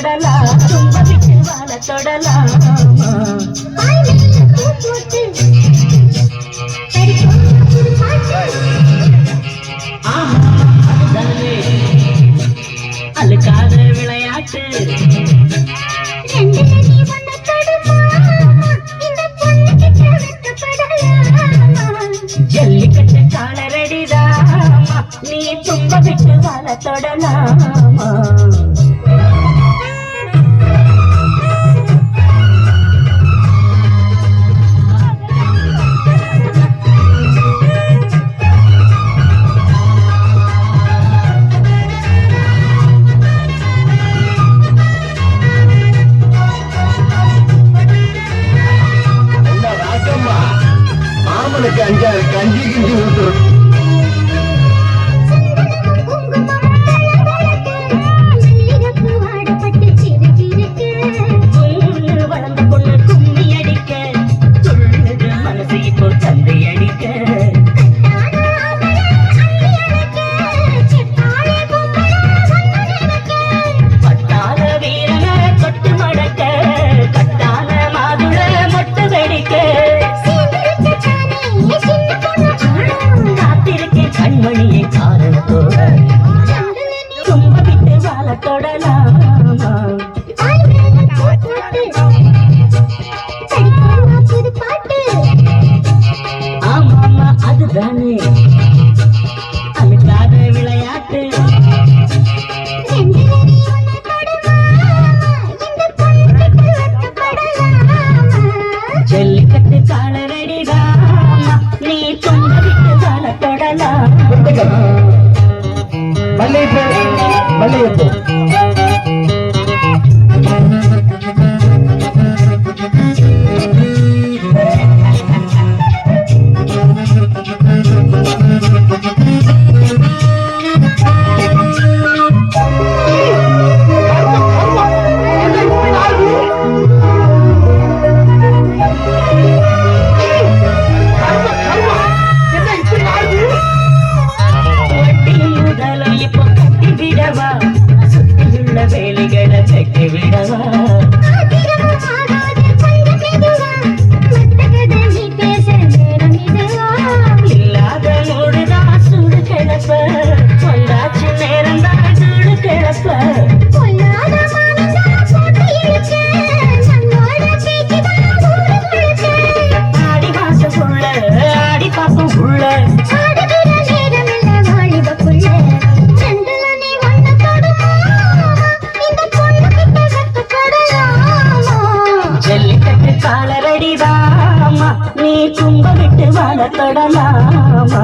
தொடலாம் தும்ப விட்டு வாழ தொடலாம் அழுக்காத விளையாட்டு ஜல்லிக்கட்டு காலரடிதாமா நீ தும்ப விட்டு வாழ தொடலாமா அஞ்சாறு கஞ்சி கிஞ்சி ஊத்துறோம் வளர்ந்த பொண்ணு கும்மி அடிக்க சொல்லுது மனசு இப்போ சந்தை அடிக்க பட்டாள வீரன தொட்டு மடக்க கட்டான மாதுள மொட்டு வெடிக்க கண்மணியை காரணத்தோட தும்ப விட்டு வாழ தொடலாமா ஆமாமா அதுதானே அழுக்காத விளையாட்டு ஜல்லிக்கட்டு காலரடிதாமா நீ தும்ப விட்டு வாழ தொடலாம் மல்லிகைப்பூ சுற்றியுள்ள வேலிகளை வெட்டி விடவா இல்லாத மூடுதான் சூடு கிளப்ப சொல்லாச்சு நேரம் தான் சூடு கிளப்ப ஆடி மாசம் உள்ள ஆடி பாப்போம் உள்ள ஜல்லிக்கட்டு காலரடிதாமா நீ தும்ப விட்டு வாழ தொடலாமா